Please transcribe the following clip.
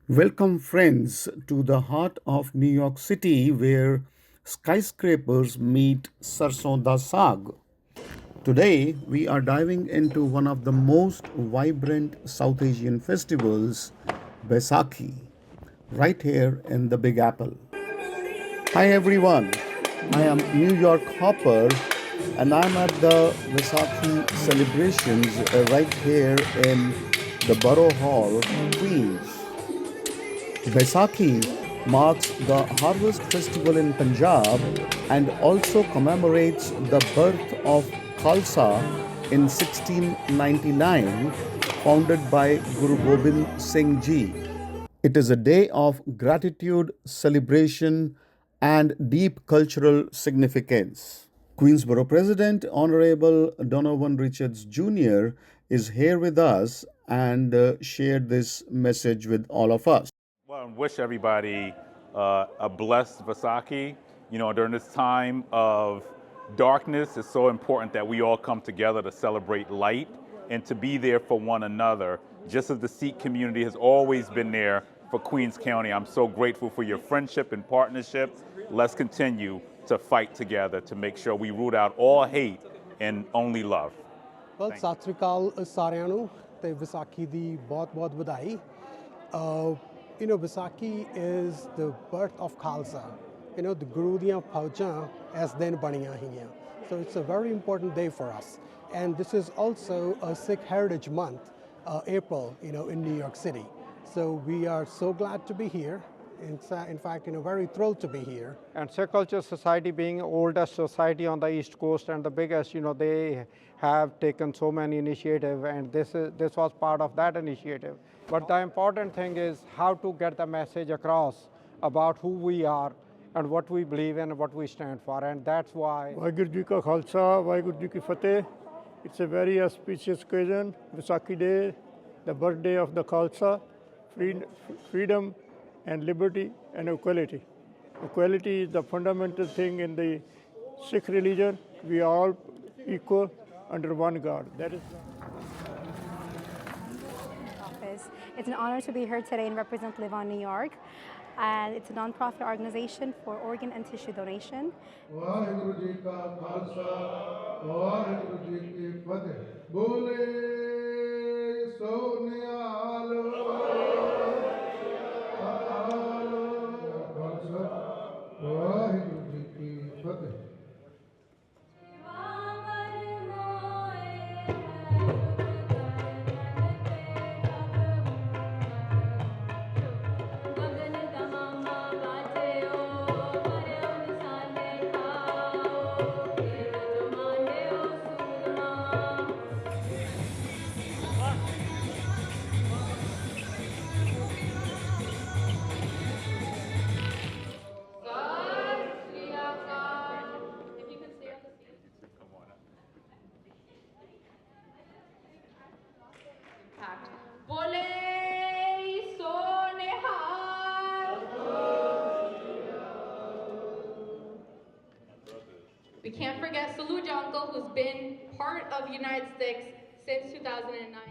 Welcome, friends, to the heart of New York City where skyscrapers meet Sarson da Sag. Today, we are diving into one of the most vibrant South Asian festivals, Baisakhi, right here in the Big Apple. Hi, everyone. I am New York Hopper, and I'm at the Vaishakhi celebrations right here in the Borough Hall, Queens. Baisakhi marks the harvest festival in Punjab and also commemorates the birth of Khalsa in 1699, founded by Guru Gobind Singh Ji. It is a day of gratitude, celebration, and deep cultural significance. Queensborough President Honorable Donovan Richards Jr. is here with us and shared this message with all of us. Well, and wish everybody a blessed Vaisakhi. You know, during this time of darkness, it's so important that we all come together to celebrate light and to be there for one another, just as the Sikh community has always been there for Queens County. I'm so grateful for your friendship and partnership. Let's continue to fight together to make sure we root out all hate and only love. Well, Sat Sri ਅਕਾਲ ਸਾਰਿਆਂ ਨੂੰ ਤੇ ਵਿਸਾਖੀ ਦੀ ਬਹੁਤ-ਬਹੁਤ ਵਧਾਈ। Vaisakhi is the birth of Khalsa. The Guru ਦੀਆਂ ਫੌਜਾਂ ਇਸ ਦਿਨ ਬਣੀਆਂ ਹੈਗੀਆਂ. So it's a very important day for us. And this is also a Sikh Heritage Month, April, in New York City. So we are so glad to be here. In fact, very thrilled to be here. And Sikh Culture Society being the oldest society on the East Coast and the biggest, they have taken so many initiatives, and this was part of that initiative. But the important thing is how to get the message across about who we are and what we believe in and what we stand for, and that's why. Vaiguru Ji Ka Khalsa, Vaiguru Ji Ki Fateh. It's a very auspicious occasion, Vaisakhi Day, the birthday of the Khalsa, freedom and liberty and equality. Equality is the fundamental thing in the Sikh religion. We are all equal under one God. That is. Office. It's an honor to be here today and represent Live On New York. And it's a nonprofit organization for organ and tissue donation. Waheguru ji ਕਾ ਖਾਲਸਾ ਵਾਹਿਗੁਰੂ ਜੀ ਕੀ ਫਤਿਹ ਬੋਲੇ ਸੋ ਨਿਹਾਲ ਵਾਹਿਗੁਰੂ ਜੀ ਕੀ ਫਤਿਹ We can't forget Saluja Uncle, who's been part of United States since 2009.